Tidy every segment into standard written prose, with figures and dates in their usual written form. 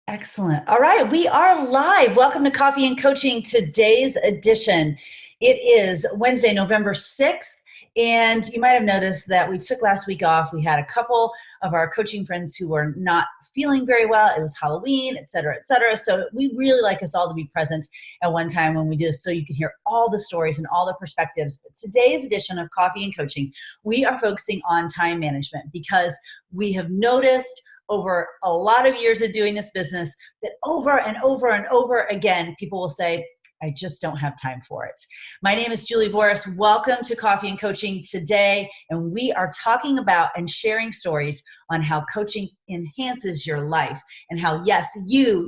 Excellent. All right, we are live. Welcome to Coffee and Coaching, today's edition. It is Wednesday, November 6th, and you might have noticed that we took last week off. We had a couple of our coaching friends who were not feeling very well. It was Halloween, et cetera, et cetera. So we really like us all to be present at one time when we do this so you can hear all the stories and all the perspectives. But today's edition of Coffee and Coaching, we are focusing on time management because we have noticed over a lot of years of doing this business that over and over and over again, people will say, I just don't have time for it. My name is Julie Boris. Welcome to Coffee and Coaching today. And we are talking about and sharing stories on how coaching enhances your life and how, yes, you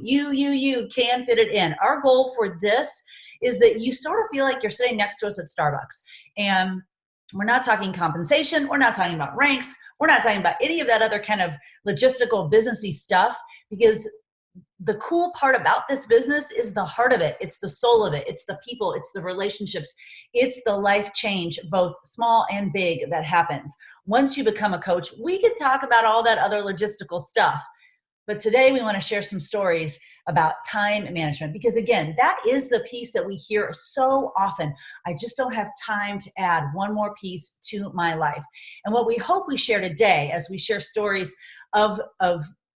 can fit it in. Our goal for this is that you sort of feel like you're sitting next to us at Starbucks. And we're not talking compensation. We're not talking about ranks. We're not talking about any of that other kind of logistical businessy stuff, because the cool part about this business is the heart of it. It's the soul of it. It's the people. It's the relationships. It's the life change, both small and big, that happens. Once you become a coach, we can talk about all that other logistical stuff. But today we want to share some stories about time management, because again, that is the piece that we hear so often. I just don't have time to add one more piece to my life. And what we hope we share today, as we share stories of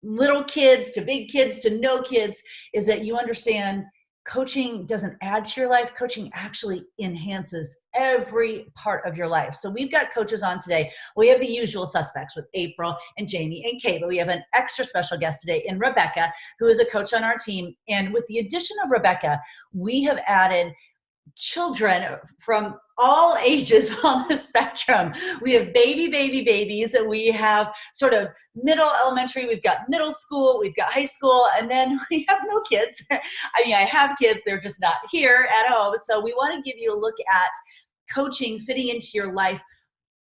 little kids to big kids to no kids, is that you understand coaching doesn't add to your life. Coaching actually enhances every part of your life. So we've got coaches on today. We have the usual suspects with April and Jamie and Kate, but we have an extra special guest today in Rebecca, who is a coach on our team. And with the addition of Rebecca, we have added children from all ages on the spectrum. We have babies, and we have sort of middle elementary, we've got middle school, we've got high school, and then we have no kids. I mean, I have kids, they're just not here at home. So we want to give you a look at coaching fitting into your life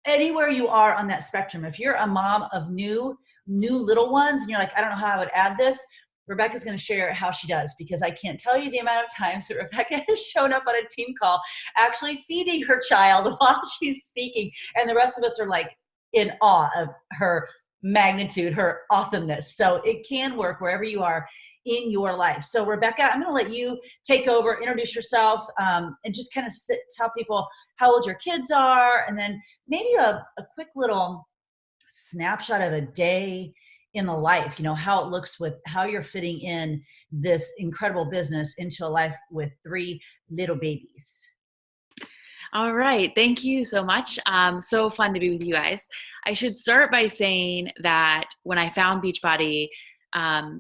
anywhere you are on that spectrum. If you're a mom of new little ones and you're like, I don't know how I would add this, Rebecca's going to share how she does, because I can't tell you the amount of times that Rebecca has shown up on a team call actually feeding her child while she's speaking. And the rest of us are like in awe of her magnitude, her awesomeness. So it can work wherever you are in your life. So Rebecca, I'm going to let you take over, introduce yourself, and just kind of tell people how old your kids are, and then maybe a quick little snapshot of a day in the life, how it looks with how you're fitting in this incredible business into a life with 3 little babies. All right. Thank you so much. So fun to be with you guys. I should start by saying that when I found Beachbody about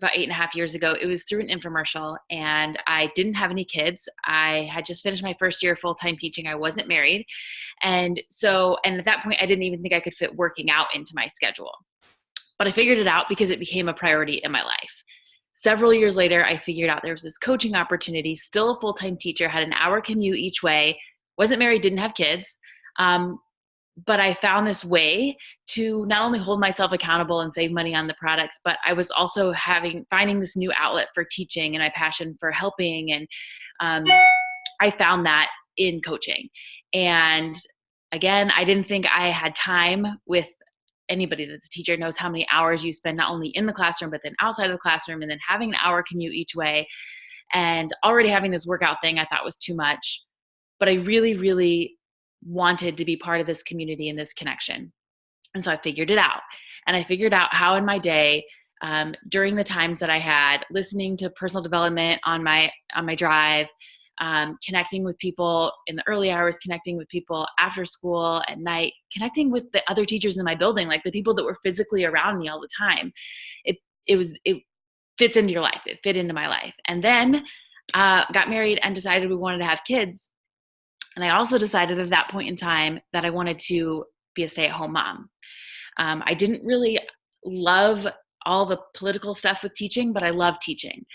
8.5 years ago, it was through an infomercial, and I didn't have any kids. I had just finished my first year full-time teaching. I wasn't married. And at that point, I didn't even think I could fit working out into my schedule. But I figured it out because it became a priority in my life. Several years later, I figured out there was this coaching opportunity, still a full-time teacher, had an hour commute each way, wasn't married, didn't have kids. But I found this way to not only hold myself accountable and save money on the products, but I was also finding this new outlet for teaching and my passion for helping. And I found that in coaching. And again, I didn't think I had time. With anybody that's a teacher knows how many hours you spend not only in the classroom, but then outside of the classroom, and then having an hour commute each way, and already having this workout thing I thought was too much. But I really, really wanted to be part of this community and this connection. And so I figured it out. And I figured out how in my day, during the times that I had, listening to personal development on my drive, connecting with people in the early hours, connecting with people after school at night, connecting with the other teachers in my building, like the people that were physically around me all the time. It fits into your life. It fit into my life. And then got married and decided we wanted to have kids. And I also decided at that point in time that I wanted to be a stay-at-home mom. I didn't really love all the political stuff with teaching, but I love teaching.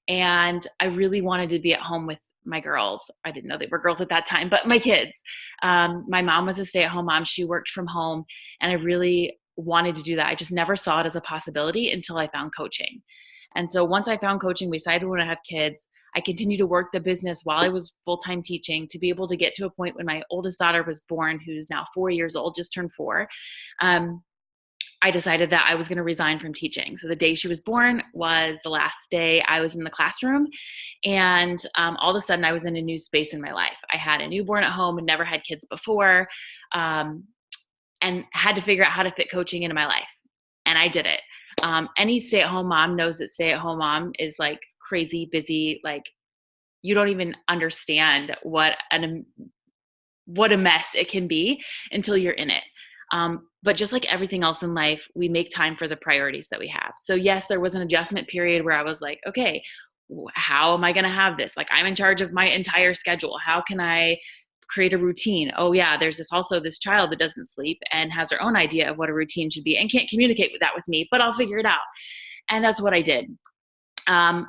And I really wanted to be at home with my girls. I didn't know they were girls at that time, but my kids. My mom was a stay-at-home mom. She worked from home, and I really wanted to do that. I just never saw it as a possibility until I found coaching. And so once I found coaching, we decided we want to have kids. I continued to work the business while I was full-time teaching to be able to get to a point when my oldest daughter was born, who's now 4 years old, just turned 4. I decided that I was going to resign from teaching. So the day she was born was the last day I was in the classroom. And all of a sudden, I was in a new space in my life. I had a newborn at home and never had kids before, um, and had to figure out how to fit coaching into my life. And I did it. Any stay-at-home mom knows that stay-at-home mom is like crazy busy. Like, you don't even understand what a mess it can be until you're in it. But just like everything else in life, we make time for the priorities that we have. So yes, there was an adjustment period where I was like, okay, how am I going to have this? Like, I'm in charge of my entire schedule. How can I create a routine? Oh yeah, there's this child that doesn't sleep and has her own idea of what a routine should be and can't communicate with that with me, but I'll figure it out. And that's what I did. Um,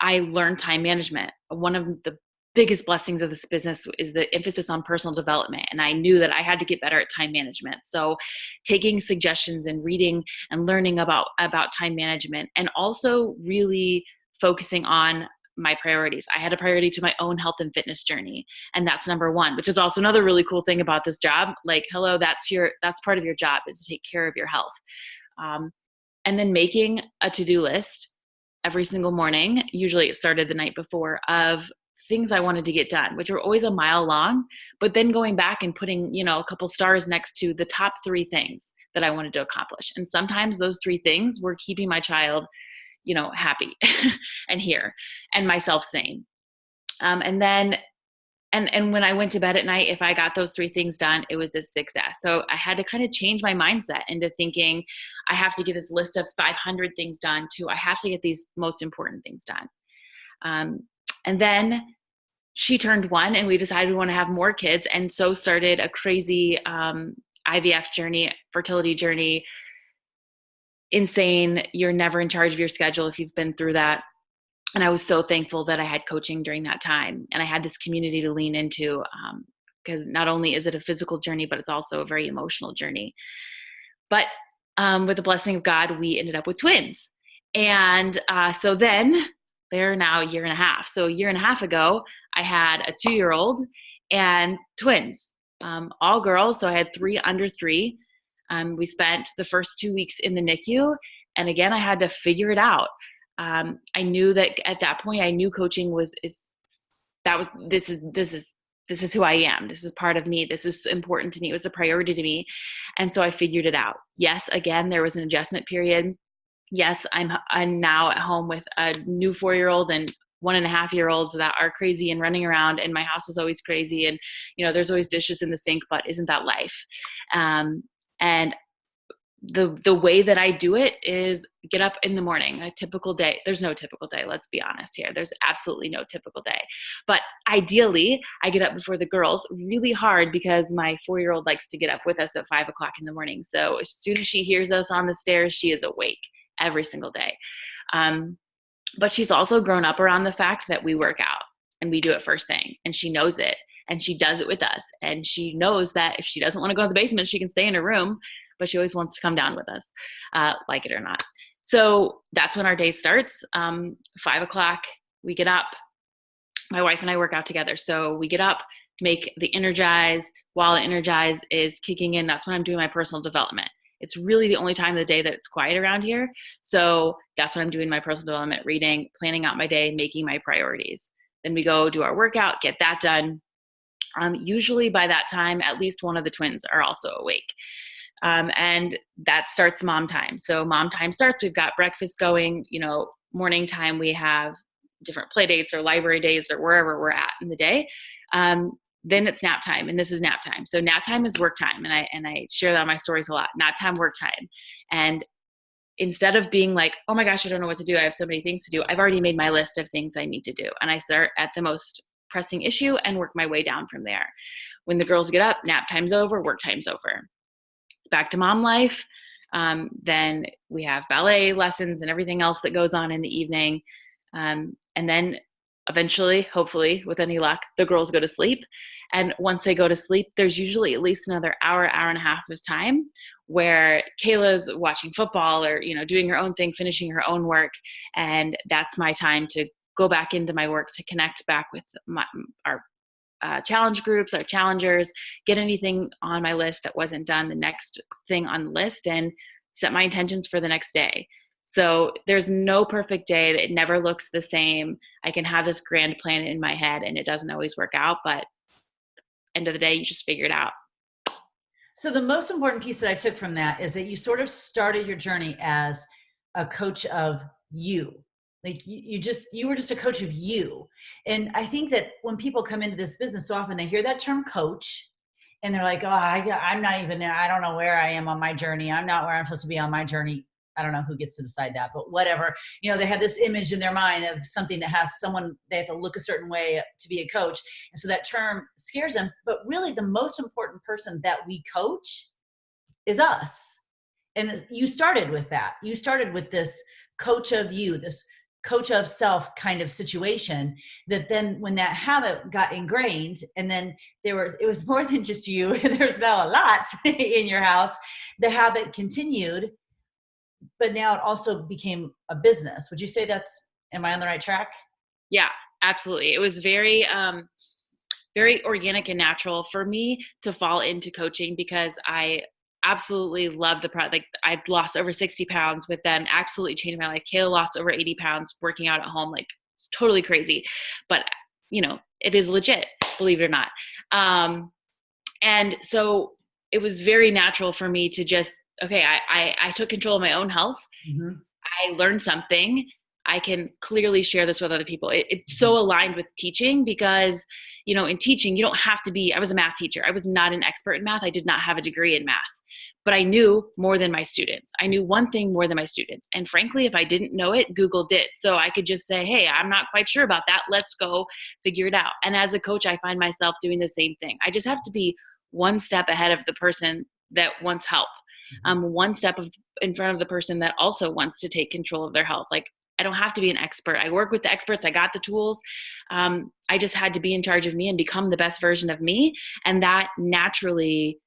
I learned time management. One of the biggest blessings of this business is the emphasis on personal development. And I knew that I had to get better at time management. So taking suggestions and reading and learning about time management, and also really focusing on my priorities. I had a priority to my own health and fitness journey. And that's number one, which is also another really cool thing about this job. Like, hello, that's part of your job, is to take care of your health. And then making a to-do list every single morning. Usually it started the night before, of things I wanted to get done, which were always a mile long, but then going back and putting, a couple stars next to the top 3 things that I wanted to accomplish. And sometimes those 3 things were keeping my child, happy and here, and myself sane. And then and when I went to bed at night, if I got those 3 things done, it was a success. So I had to kind of change my mindset into thinking, I have to get this list of 500 things done, to I have to get these most important things done. And then she turned 1 and we decided we want to have more kids. And so started a crazy IVF journey, fertility journey. Insane. You're never in charge of your schedule if you've been through that. And I was so thankful that I had coaching during that time. And I had this community to lean into, because not only is it a physical journey, but it's also a very emotional journey. But with the blessing of God, we ended up with twins. And so then they're now a year and a half. So a year and a half ago, I had a 2-year-old and twins, all girls. So I had 3 under 3. We spent the first 2 weeks in the NICU. And again, I had to figure it out. I knew that at that point, I knew coaching this is who I am. This is part of me. This is important to me. It was a priority to me. And so I figured it out. Yes, again, there was an adjustment period. Yes, I'm now at home with a new 4-year-old and 1.5-year-olds that are crazy and running around, and my house is always crazy. And, there's always dishes in the sink, but isn't that life? And the way that I do it is get up in the morning. A typical day, there's no typical day. Let's be honest here. There's absolutely no typical day. But ideally, I get up before the girls. Really hard because my 4-year-old likes to get up with us at 5 o'clock in the morning. So as soon as she hears us on the stairs, she is awake every single day. But she's also grown up around the fact that we work out and we do it first thing, and she knows it, and she does it with us. And she knows that if she doesn't want to go to the basement, she can stay in her room, but she always wants to come down with us, like it or not. So that's when our day starts. 5 o'clock, we get up. My wife and I work out together. So we get up, make the Energize. While the Energize is kicking in, that's when I'm doing my personal development. It's really the only time of the day that it's quiet around here. So that's when I'm doing my personal development, reading, planning out my day, making my priorities. Then we go do our workout, get that done. Usually by that time, at least one of the twins are also awake. And that starts mom time. So mom time starts, we've got breakfast going, morning time, we have different play dates or library days or wherever we're at in the day. Then it's nap time, and this is nap time. So nap time is work time. And I share that on my stories a lot. Nap time, work time. And instead of being like, oh my gosh, I don't know what to do, I have so many things to do, I've already made my list of things I need to do. And I start at the most pressing issue and work my way down from there. When the girls get up, nap time's over, work time's over. It's back to mom life. Then we have ballet lessons and everything else that goes on in the evening. And then eventually, hopefully, with any luck, the girls go to sleep. And once they go to sleep, there's usually at least another hour and a half of time where Kayla's watching football or, doing her own thing, finishing her own work. And that's my time to go back into my work, to connect back with our challenge groups, our challengers, get anything on my list that wasn't done, the next thing on the list, and set my intentions for the next day. So there's no perfect day. It never looks the same. I can have this grand plan in my head and it doesn't always work out, but end of the day, you just figure it out. So the most important piece that I took from that is that you sort of started your journey as a coach of you. Like you were just a coach of you. And I think that when people come into this business, so often they hear that term coach and they're like, oh, I'm not even there. I don't know where I am on my journey. I'm not where I'm supposed to be on my journey. I don't know who gets to decide that, but whatever. They have this image in their mind of something that has someone, they have to look a certain way to be a coach. And so that term scares them. But really the most important person that we coach is us. And you started with that. You started with this coach of you, this coach of self kind of situation, that then when that habit got ingrained, and then it was more than just you, there's now a lot in your house, the habit continued, but now it also became a business. Would you say am I on the right track? Yeah, absolutely. It was very, very organic and natural for me to fall into coaching because I absolutely love the product. Like I'd lost over 60 pounds with them, absolutely changed my life. Kayla lost over 80 pounds working out at home. Like it's totally crazy, but it is legit, believe it or not. And so it was very natural for me to just, okay, I took control of my own health. Mm-hmm. I learned something. I can clearly share this with other people. It's so aligned with teaching because, in teaching, you don't have to be, I was a math teacher. I was not an expert in math. I did not have a degree in math, but I knew more than my students. I knew one thing more than my students. And frankly, if I didn't know it, Google did. So I could just say, hey, I'm not quite sure about that. Let's go figure it out. And as a coach, I find myself doing the same thing. I just have to be one step ahead of the person that wants help. One step in front of the person that also wants to take control of their health. Like I don't have to be an expert. I work with the experts. I got the tools. I just had to be in charge of me and become the best version of me. And that naturally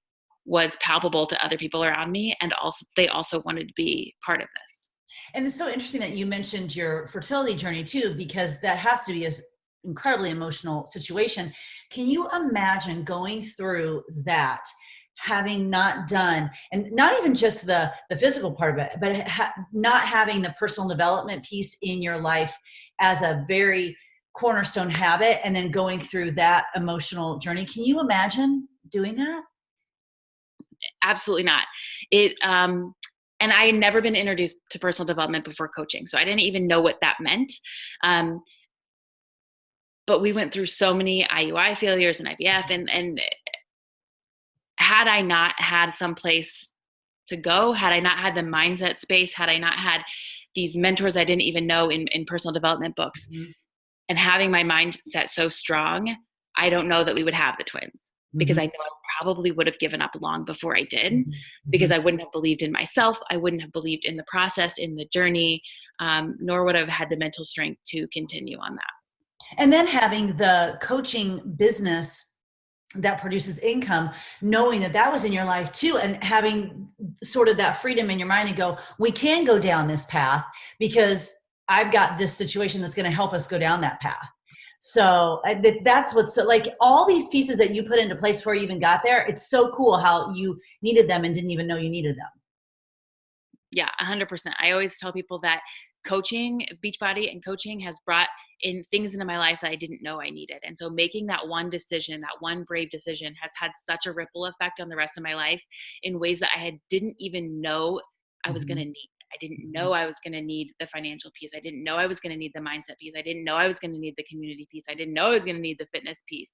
was palpable to other people around me. And also, they also wanted to be part of this. And it's so interesting that you mentioned your fertility journey too, because that has to be an incredibly emotional situation. Can you imagine going through that, having not done, and not even just the physical part of it, but not having the personal development piece in your life as a very cornerstone habit, and then going through that emotional journey? Can you imagine doing that? Absolutely not. And I had never been introduced to personal development before coaching, so I didn't even know what that meant. But we went through so many IUI failures and IVF, and had I not had some place to go, had I not had the mindset space, had I not had these mentors I didn't even know in personal development books, mm-hmm. and having my mindset so strong, I don't know that we would have the twins, mm-hmm. because I know I probably would have given up long before I did, mm-hmm. because I wouldn't have believed in myself. I wouldn't have believed in the process, in the journey, nor would I have had the mental strength to continue on that. And then having the coaching business that produces income, knowing that was in your life too, and having sort of that freedom in your mind to go, we can go down this path because I've got this situation that's going to help us go down that path. So that's what's so, like, all these pieces that you put into place before you even got there. It's so cool how you needed them and didn't even know you needed them. Yeah, 100%. I always tell people that coaching, Beachbody and coaching has brought in things into my life that I didn't know I needed. And so making that one decision, that one brave decision, has had such a ripple effect on the rest of my life in ways that I didn't even know I was going to need. I didn't know I was going to need the financial piece. I didn't know I was going to need the mindset piece. I didn't know I was going to need the community piece. I didn't know I was going to need the fitness piece.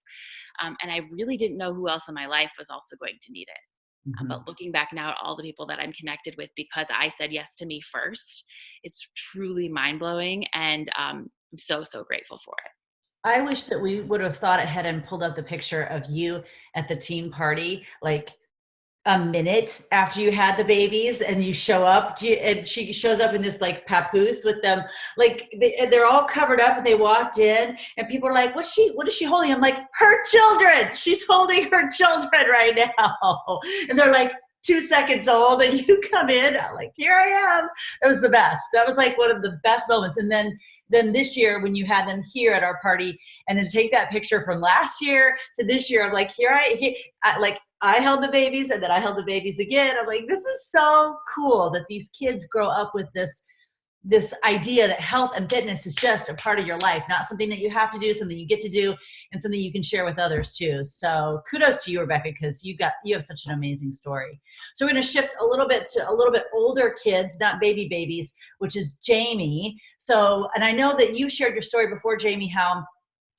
And I really didn't know who else in my life was also going to need it. Mm-hmm. But looking back now at all the people that I'm connected with because I said yes to me first, it's truly mind-blowing. And I'm so, so grateful for it. I wish that we would have thought ahead and pulled up the picture of you at the team party, like a minute after you had the babies, and you show up and she shows up in this like papoose with them, like they're all covered up, and they walked in and people are like, what is she holding? I'm like, her children. She's holding her children right now. And they're like, 2 seconds old, and you come in, I'm like, here I am. That was the best. That was like one of the best moments. And then this year when you had them here at our party, and then take that picture from last year to this year, I'm like, I held the babies, and then I held the babies again. I'm like, this is so cool that these kids grow up with this idea that health and fitness is just a part of your life, not something that you have to do, something you get to do, and something you can share with others too. So kudos to you, Rebecca, because you have such an amazing story. So we're going to shift a little bit to a little bit older kids, not babies, which is Jamie. So, and I know that you shared your story before, Jamie, how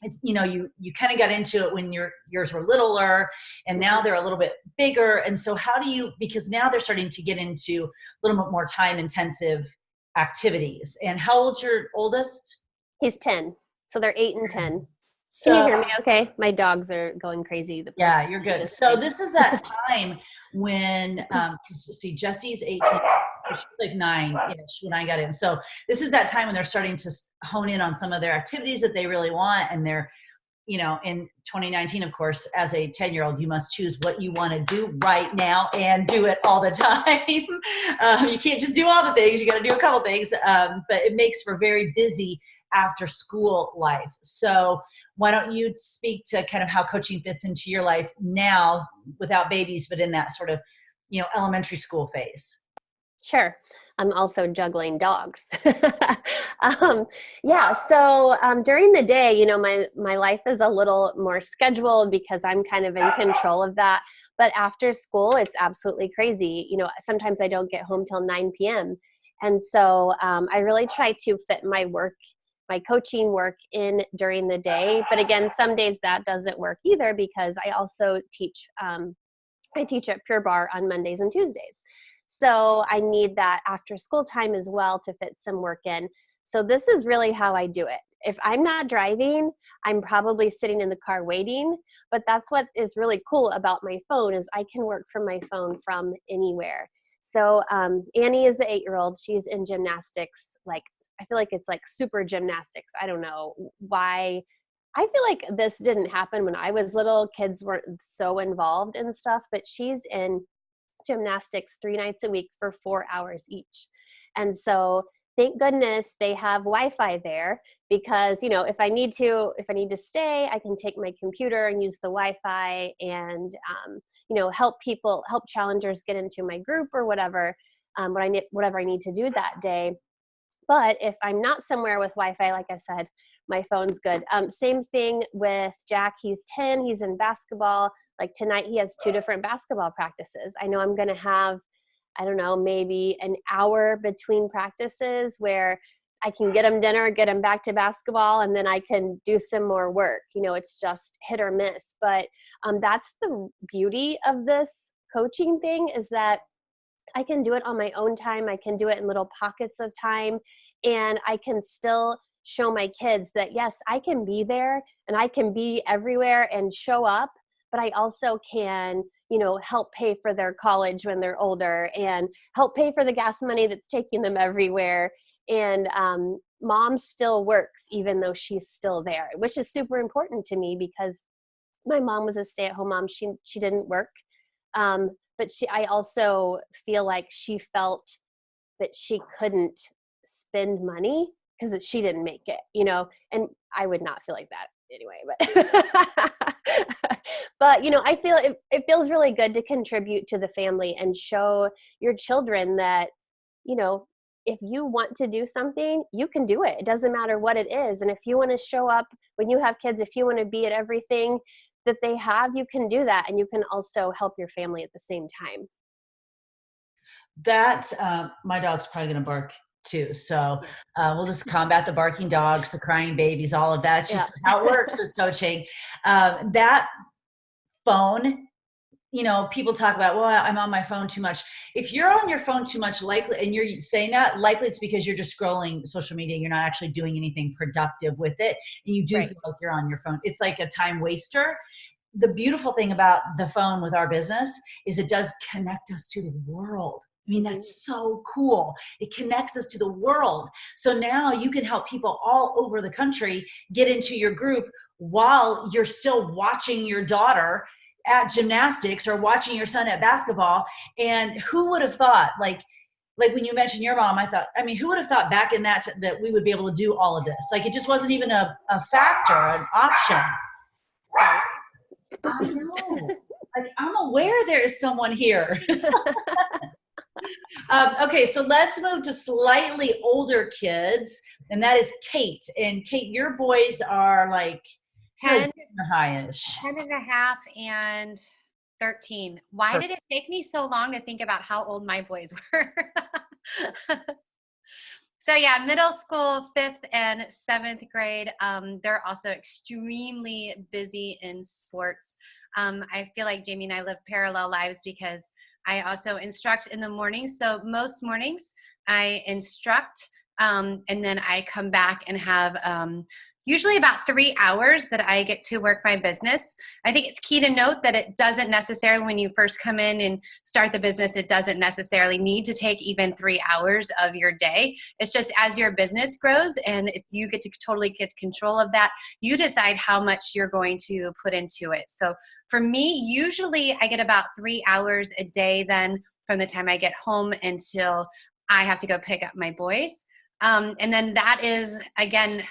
it's, you kind of got into it when yours were littler, and now they're a little bit bigger. And so how do you, because now they're starting to get into a little bit more time intensive activities. And how old's your oldest? He's 10. So they're 8 and 10. So, can you hear me okay? My dogs are going crazy. Yeah, you're good. So this is that time when, see, Jesse's 18, she's like 9-ish when I got in. So this is that time when they're starting to hone in on some of their activities that they really want. And they're, in 2019, of course, as a 10-year-old, you must choose what you want to do right now and do it all the time. You can't just do all the things. You got to do a couple things. But it makes for very busy after school life. So why don't you speak to kind of how coaching fits into your life now without babies, but in that sort of, elementary school phase? Sure. I'm also juggling dogs. During the day, my life is a little more scheduled because I'm kind of in control of that. But after school, it's absolutely crazy. Sometimes I don't get home till 9 p.m. And so I really try to fit my coaching work in during the day. But again, some days that doesn't work either because I also teach. I teach at Pure Barre on Mondays and Tuesdays. So I need that after school time as well to fit some work in. So this is really how I do it. If I'm not driving, I'm probably sitting in the car waiting, but that's what is really cool about my phone is I can work from my phone from anywhere. So Annie is the 8-year-old. She's in gymnastics. I feel like it's like super gymnastics. I don't know why. I feel like this didn't happen when I was little. Kids weren't so involved in stuff, but she's in gymnastics 3 nights a week for 4 hours each. And so thank goodness they have Wi-Fi there because, if I need to stay, I can take my computer and use the Wi-Fi and, help challengers get into my group or whatever, whatever I need to do that day. But if I'm not somewhere with Wi-Fi, like I said, my phone's good. Same thing with Jack. He's 10. He's in basketball. Like tonight, he has 2 different basketball practices. I know I'm going to have, maybe an hour between practices where I can get him dinner, get him back to basketball, and then I can do some more work. It's just hit or miss. But that's the beauty of this coaching thing is that I can do it on my own time. I can do it in little pockets of time, and I can still show my kids that, yes, I can be there and I can be everywhere and show up, but I also can, help pay for their college when they're older and help pay for the gas money that's taking them everywhere. And mom still works even though she's still there, which is super important to me because my mom was a stay-at-home mom. She didn't work. But I also feel like she felt that she couldn't spend money because she didn't make it, and I would not feel like that anyway, but I feel it feels really good to contribute to the family and show your children that, if you want to do something, you can do it. It doesn't matter what it is. And if you want to show up when you have kids, if you want to be at everything that they have, you can do that. And you can also help your family at the same time. That, my dog's probably going to bark too. So we'll just combat the barking dogs, the crying babies, all of that. It's just how it works with coaching. That phone, people talk about, well, I'm on my phone too much. If you're on your phone too much, likely, and you're saying that, likely it's because you're just scrolling social media. You're not actually doing anything productive with it. And you do feel like you're on your phone. It's like a time waster. The beautiful thing about the phone with our business is it does connect us to the world. I mean, that's so cool. It connects us to the world. So now you can help people all over the country get into your group while you're still watching your daughter at gymnastics or watching your son at basketball. And who would have thought, like when you mentioned your mom, I thought, I mean, who would have thought back in that we would be able to do all of this? Like, it just wasn't even a factor, an option. I know. Like, I'm aware there is someone here. Okay, so let's move to slightly older kids, and that is Kate. And Kate, your boys are like 10, high-ish. 10 and a half and 13. Why did it take me so long to think about how old my boys were? So yeah, middle school, 5th and 7th grade. They're also extremely busy in sports. I feel like Jamie and I live parallel lives because I also instruct in the morning. So most mornings I instruct, and then I come back and have usually about 3 hours that I get to work my business. I think it's key to note that it doesn't necessarily, when you first come in and start the business, it doesn't necessarily need to take even 3 hours of your day. It's just as your business grows and you get to totally get control of that, you decide how much you're going to put into it. So for me, usually I get about 3 hours a day then from the time I get home until I have to go pick up my boys. And then that is, again,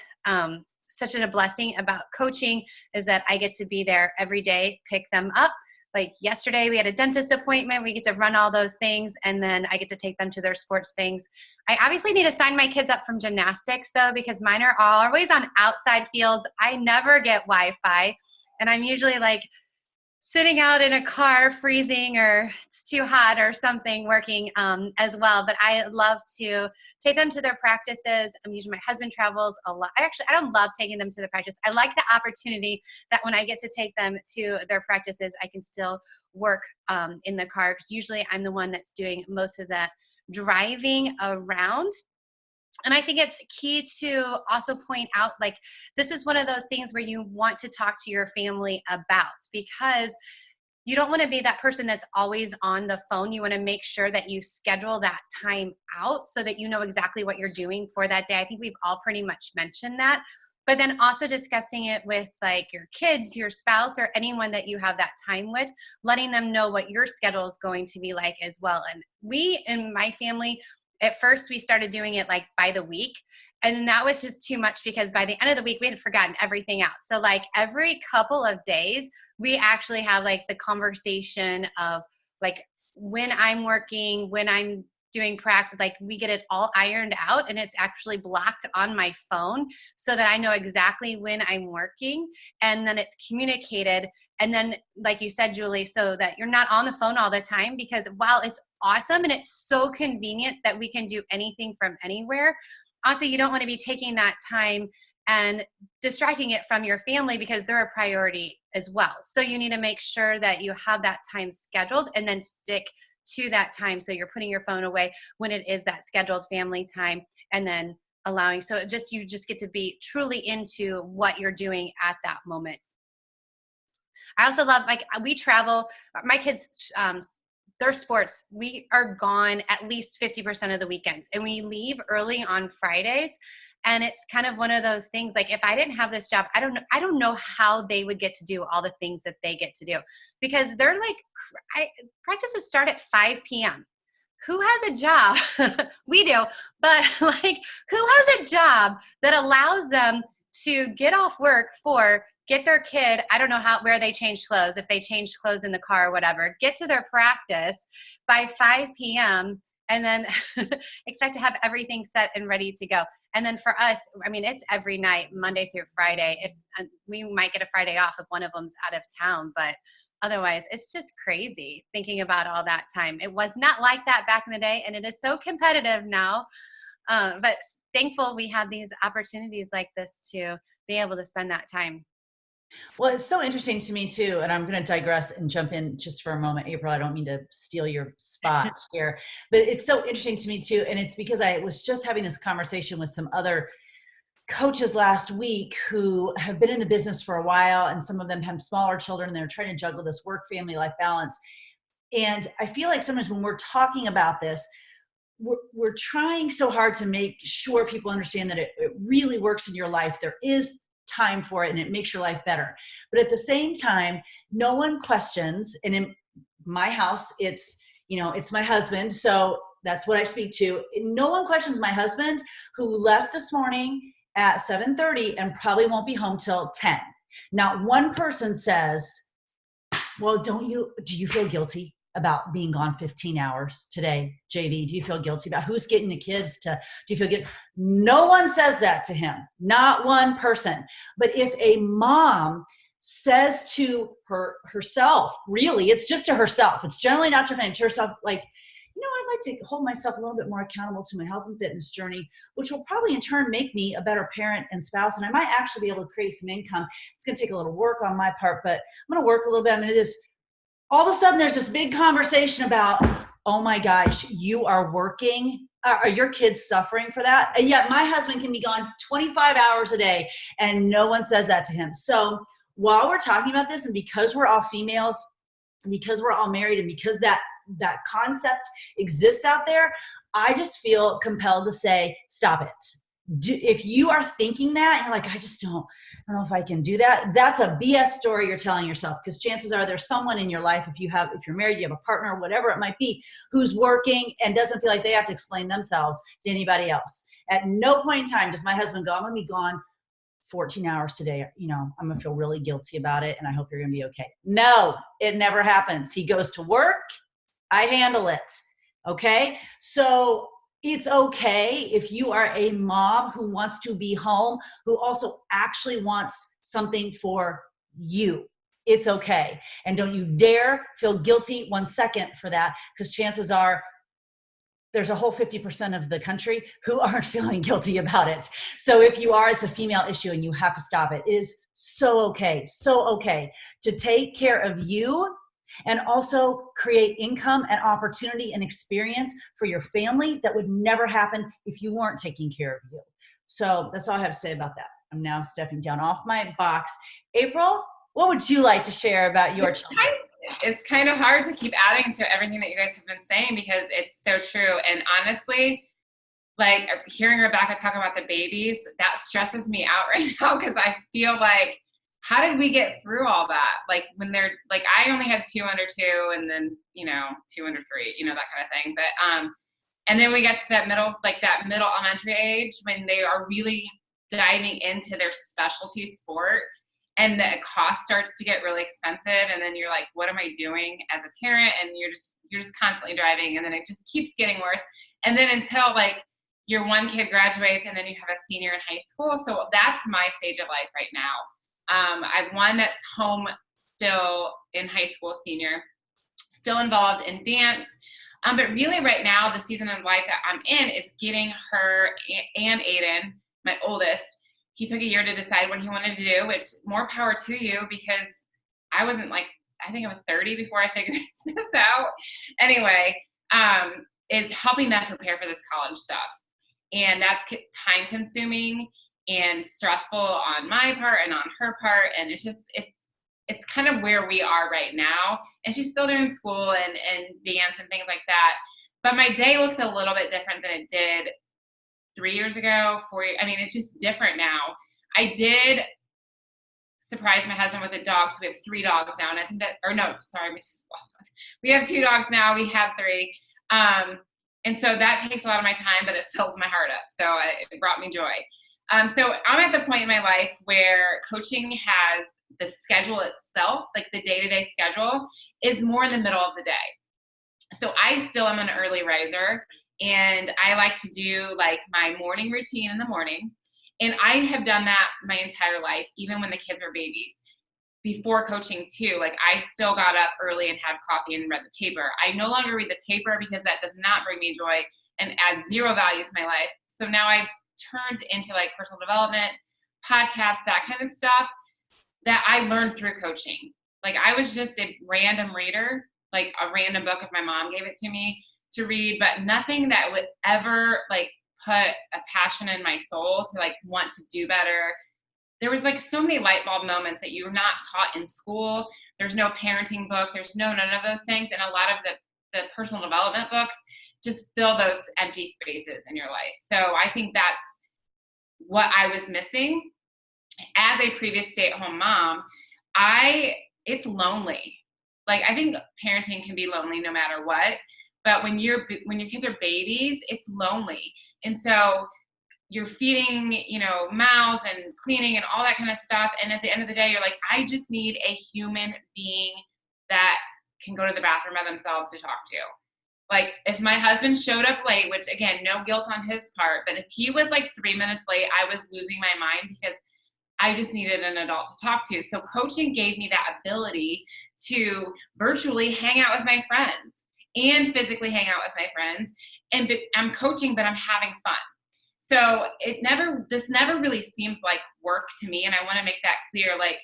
such a blessing about coaching is that I get to be there every day, pick them up. Like yesterday, we had a dentist appointment. We get to run all those things, and then I get to take them to their sports things. I obviously need to sign my kids up from gymnastics, though, because mine are always on outside fields. I never get Wi-Fi, and I'm usually like sitting out in a car freezing or it's too hot or something working as well. But I love to take them to their practices. Usually my husband travels a lot. I don't love taking them to the practice. I like the opportunity that when I get to take them to their practices, I can still work in the car, because usually I'm the one that's doing most of that driving around. And I think it's key to also point out, like, this is one of those things where you want to talk to your family about, because you don't want to be that person that's always on the phone. You want to make sure that you schedule that time out so that you know exactly what you're doing for that day. I think we've all pretty much mentioned that. But then also discussing it with like your kids, your spouse, or anyone that you have that time with, letting them know what your schedule is going to be like as well. And we, in my family, at first we started doing it like by the week, and then that was just too much, because by the end of the week we had forgotten everything out. So like every couple of days we actually have like the conversation of like when I'm working, when I'm doing practice, like we get it all ironed out, and it's actually blocked on my phone so that I know exactly when I'm working, and then it's communicated. And then, like you said, Julie, so that you're not on the phone all the time, because while it's awesome and it's so convenient that we can do anything from anywhere, also you don't want to be taking that time and distracting it from your family, because they're a priority as well. So you need to make sure that you have that time scheduled and then stick to that time. So you're putting your phone away when it is that scheduled family time, and then allowing, so you just get to be truly into what you're doing at that moment. I also love, like, we travel, my kids, their sports, we are gone at least 50% of the weekends, and we leave early on Fridays. And it's kind of one of those things, like, if I didn't have this job, I don't know how they would get to do all the things that they get to do, because they're like, practices start at 5 p.m. Who has a job? We do, but like, who has a job that allows them to get off work get their kid, I don't know where they change clothes, if they change clothes in the car or whatever, get to their practice by 5 p.m. and then expect to have everything set and ready to go. And then for us, I mean, it's every night, Monday through Friday. If we might get a Friday off if one of them's out of town, but otherwise it's just crazy thinking about all that time. It was not like that back in the day, and it is so competitive now. But thankful we have these opportunities like this to be able to spend that time. Well, it's so interesting to me too, and I'm going to digress and jump in just for a moment, April. I don't mean to steal your spot here, but it's so interesting to me too, and it's because I was just having this conversation with some other coaches last week who have been in the business for a while, and some of them have smaller children, and they're trying to juggle this work, family, life balance. And I feel like sometimes when we're talking about this, we're trying so hard to make sure people understand that it really works in your life. There is time for it and it makes your life better. But at the same time, no one questions, and in my house, it's my husband. So that's what I speak to. No one questions my husband, who left this morning at 7:30 and probably won't be home till 10. Not one person says, well, do you feel guilty about being gone 15 hours today, JV? Do you feel guilty about who's getting the kids do you feel good? No one says that to him, not one person. But if a mom says to herself, really, it's just to herself. It's generally not to herself, like, I'd like to hold myself a little bit more accountable to my health and fitness journey, which will probably in turn make me a better parent and spouse. And I might actually be able to create some income. It's going to take a little work on my part, but I'm going to work a little bit. I'm going to just, all of a sudden there's this big conversation about, oh my gosh, you are working. Are your kids suffering for that? And yet my husband can be gone 25 hours a day and no one says that to him. So while we're talking about this, and because we're all females, and because we're all married, and because that concept exists out there, I just feel compelled to say, stop it. If you are thinking that, and you're like, I don't know if I can do that, that's a BS story you're telling yourself, because chances are there's someone in your life, if you're married, you have a partner, whatever it might be, who's working and doesn't feel like they have to explain themselves to anybody else. At no point in time does my husband go, I'm going to be gone 14 hours today. I'm going to feel really guilty about it, and I hope you're going to be okay. No, it never happens. He goes to work. I handle it. Okay. So it's okay if you are a mom who wants to be home, who also actually wants something for you. It's okay. And don't you dare feel guilty 1 second for that, because chances are there's a whole 50% of the country who aren't feeling guilty about it. So if you are, it's a female issue and you have to stop it. It is so okay to take care of you and also create income and opportunity and experience for your family that would never happen if you weren't taking care of you. So that's all I have to say about that. I'm now stepping down off my box. April, what would you like to share about your children? It's kind of hard to keep adding to everything that you guys have been saying, because it's so true. And honestly, like hearing Rebecca talk about the babies, that stresses me out right now, because I feel like, how did we get through all that? Like when they're like, I only had 2 under 2, and then, 2 under 3, that kind of thing. But, and then we get to that middle elementary age, when they are really diving into their specialty sport, and the cost starts to get really expensive. And then you're like, what am I doing as a parent? And you're just constantly driving. And then it just keeps getting worse. And then until like your one kid graduates, and then you have a senior in high school. So that's my stage of life right now. I have one that's home still in high school, senior, still involved in dance. But really right now, the season of life that I'm in is getting her and Aiden, my oldest. He took a year to decide what he wanted to do, which more power to you, because I wasn't I think I was 30 before I figured this out. Anyway, is helping them prepare for this college stuff. And that's time consuming and stressful on my part and on her part. And it's kind of where we are right now. And she's still doing school and dance and things like that. But my day looks a little bit different than it did 3 years ago, 4 years. I mean, it's just different now. I did surprise my husband with a dog. So we have 3 dogs now. And I think we just lost one. We have 2 dogs now. We have 3. And so that takes a lot of my time, but it fills my heart up. So it brought me joy. So I'm at the point in my life where coaching has the schedule itself, like the day-to-day schedule, is more in the middle of the day. So I still am an early riser, and I like to do like my morning routine in the morning. And I have done that my entire life, even when the kids were babies. Before coaching too, like I still got up early and had coffee and read the paper. I no longer read the paper because that does not bring me joy and adds 0 value to my life. So now I've turned into like personal development, podcasts, that kind of stuff that I learned through coaching. Like I was just a random reader, like a random book if my mom gave it to me to read, but nothing that would ever like put a passion in my soul to like want to do better. There was like so many light bulb moments that you're not taught in school. There's no parenting book. There's none of those things. And a lot of the personal development books just fill those empty spaces in your life. So I think that's what I was missing. as a previous stay-at-home mom, it's lonely. Like, I think parenting can be lonely no matter what, but when your kids are babies, it's lonely. And so you're feeding, mouths and cleaning and all that kind of stuff. And at the end of the day, you're like, I just need a human being that can go to the bathroom by themselves to talk to. Like, if my husband showed up late, which again, no guilt on his part, but if he was like 3 minutes late, I was losing my mind because I just needed an adult to talk to. So coaching gave me that ability to virtually hang out with my friends and physically hang out with my friends. And I'm coaching, but I'm having fun. So this never really seems like work to me. And I want to make that clear. Like,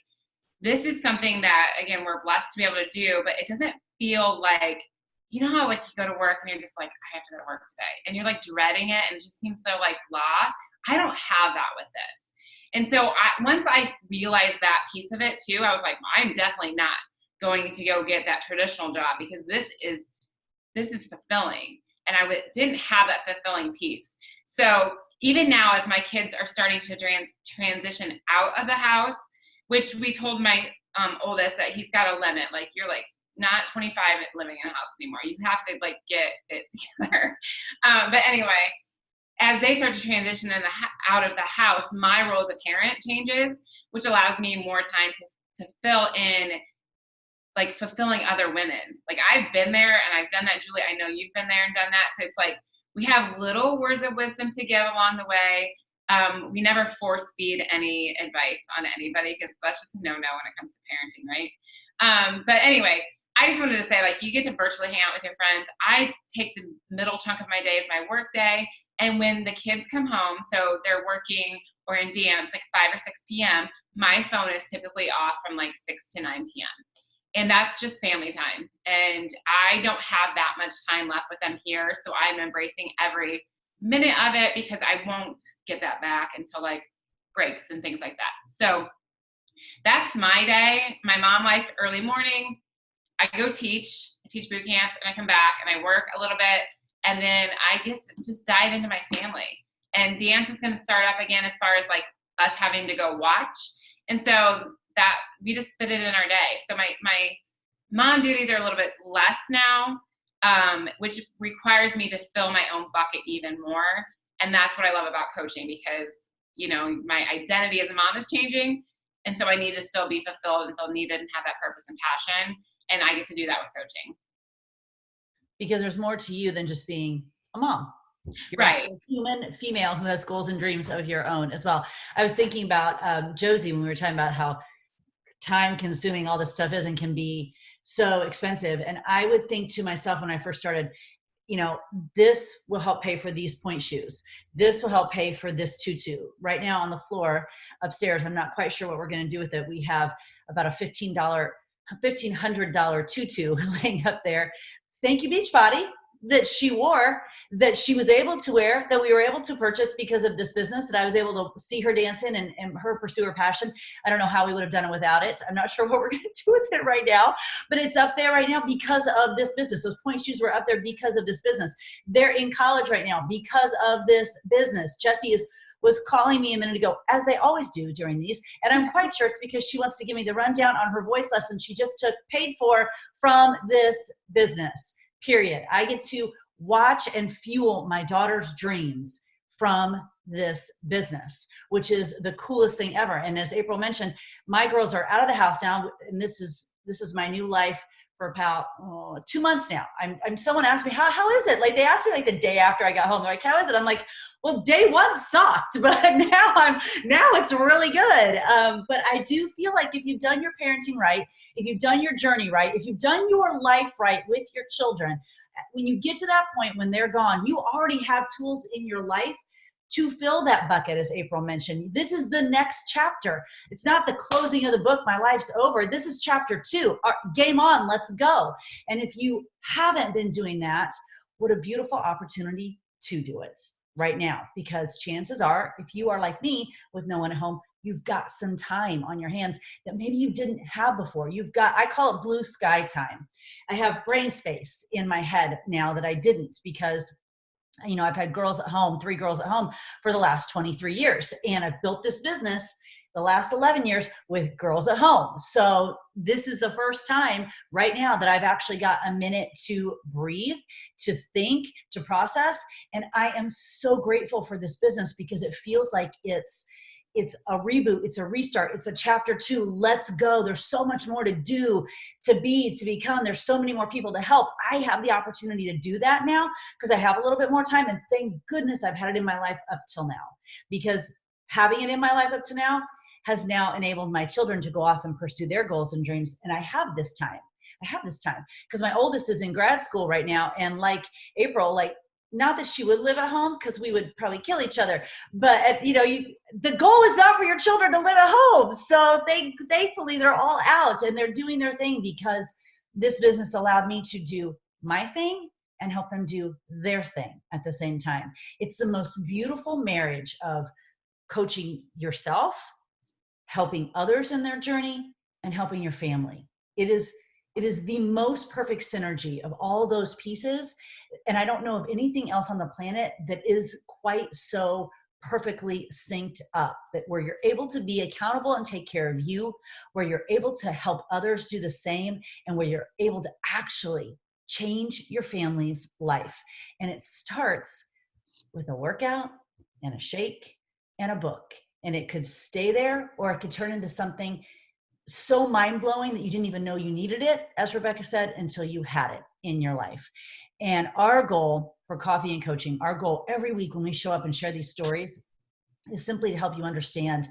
this is something that, again, we're blessed to be able to do, but it doesn't feel like, you know how like you go to work and you're just like, I have to go to work today. And you're like dreading it and it just seems so like blah. I don't have that with this. And so once I realized that piece of it too, I was like, I'm definitely not going to go get that traditional job because this is fulfilling. And I didn't have that fulfilling piece. So even now, as my kids are starting to transition out of the house, which we told my oldest that he's got a limit. Like, you're like not 25 living in a house anymore. You have to like get it together. But anyway, as they start to transition out of the house, my role as a parent changes, which allows me more time to fill in, like, fulfilling other women. Like, I've been there and I've done that. Julie, I know you've been there and done that. So it's like, we have little words of wisdom to give along the way. We never force feed any advice on anybody because that's just a no-no when it comes to parenting, right? But anyway, I just wanted to say, like, you get to virtually hang out with your friends. I take the middle chunk of my day as my work day. And when the kids come home, so they're working or in dance, like 5 or 6 p.m., my phone is typically off from like 6 to 9 p.m. And that's just family time. And I don't have that much time left with them here. So I'm embracing every minute of it because I won't get that back until like breaks and things like that. So that's my day. My mom life, early morning, I go teach boot camp, and I come back and I work a little bit. And then I guess just dive into my family. And dance is going to start up again as far as like us having to go watch. And so that we just fit it in our day. So my mom duties are a little bit less now, which requires me to fill my own bucket even more. And that's what I love about coaching because, my identity as a mom is changing. And so I need to still be fulfilled and feel needed and have that purpose and passion. And I get to do that with coaching. Because there's more to you than just being a mom. You're right. a human female who has goals and dreams of your own as well. I was thinking about Josie when we were talking about how time consuming all this stuff is and can be so expensive. And I would think to myself when I first started, this will help pay for these point shoes. This will help pay for this tutu. Right now on the floor upstairs, I'm not quite sure what we're going to do with it. We have about a $1,500 tutu laying up there. Thank you, Beachbody, that she wore, that she was able to wear, that we were able to purchase because of this business, that I was able to see her dance in and her pursue her passion. I don't know how we would have done it without it. I'm not sure what we're going to do with it right now, but it's up there right now because of this business. Those point shoes were up there because of this business. They're in college right now because of this business. Jessie was calling me a minute ago, as they always do during these, and I'm quite sure it's because she wants to give me the rundown on her voice lesson she just paid for from this business. Period. I get to watch and fuel my daughter's dreams from this business, which is the coolest thing ever. And as April mentioned, my girls are out of the house now, and this is my new life for about 2 months now. Someone asked me, how is it? Like, they asked me like the day after I got home, they're like, how is it? I'm like, well, day one sucked, but now it's really good. But I do feel like if you've done your parenting right, if you've done your journey right, if you've done your life right with your children, when you get to that point when they're gone, you already have tools in your life to fill that bucket, as April mentioned. This is the next chapter. It's not the closing of the book, my life's over. This is chapter 2. Game on, let's go. And if you haven't been doing that, what a beautiful opportunity to do it right now, because chances are, if you are like me with no one at home, you've got some time on your hands that maybe you didn't have before. I call it blue sky time. I have brain space in my head now that I didn't, because I've had girls at home, 3 girls at home for the last 23 years. And I've built this business the last 11 years with girls at home. So this is the first time right now that I've actually got a minute to breathe, to think, to process. And I am so grateful for this business because it feels like it's a reboot, it's a restart, it's a chapter 2. Let's go. There's so much more to do, to be, to become. There's so many more people to help. I have the opportunity to do that now because I have a little bit more time. And thank goodness I've had it in my life up till now, because having it in my life up to now has now enabled my children to go off and pursue their goals and dreams. And I have this time because my oldest is in grad school right now. And like April, not that she would live at home because we would probably kill each other, but the goal is not for your children to live at home. So thankfully they're all out and they're doing their thing because this business allowed me to do my thing and help them do their thing at the same time. It's the most beautiful marriage of coaching yourself, helping others in their journey, and helping your family. It is the most perfect synergy of all those pieces. And I don't know of anything else on the planet that is quite so perfectly synced up, that where you're able to be accountable and take care of you, where you're able to help others do the same, and where you're able to actually change your family's life. And it starts with a workout and a shake and a book. And it could stay there, or it could turn into something so mind-blowing that you didn't even know you needed it, as Rebecca said, until you had it in your life. And our goal for Coffee and Coaching, our goal every week when we show up and share these stories, is simply to help you understand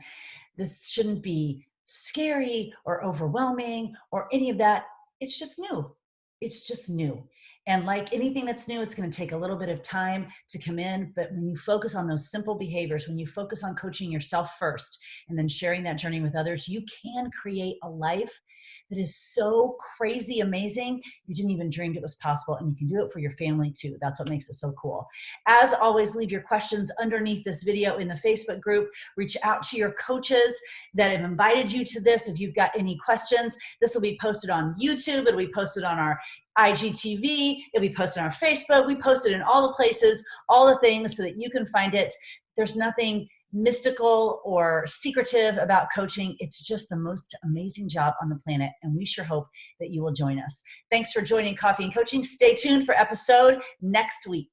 this shouldn't be scary or overwhelming or any of that. It's just new. It's just new. And like anything that's new, it's going to take a little bit of time to come in. But when you focus on those simple behaviors, when you focus on coaching yourself first and then sharing that journey with others, you can create a life that is so crazy amazing you didn't even dream it was possible. And you can do it for your family too. That's what makes it so cool. As always, leave your questions underneath this video in the Facebook group. Reach out to your coaches that have invited you to this. If you've got any questions, this will be posted on YouTube. It'll be posted on our IGTV. It'll be posted on our Facebook. We post it in all the places, all the things, so that you can find it. There's nothing mystical or secretive about coaching. It's just the most amazing job on the planet. And we sure hope that you will join us. Thanks for joining Coffee and Coaching. Stay tuned for episode next week.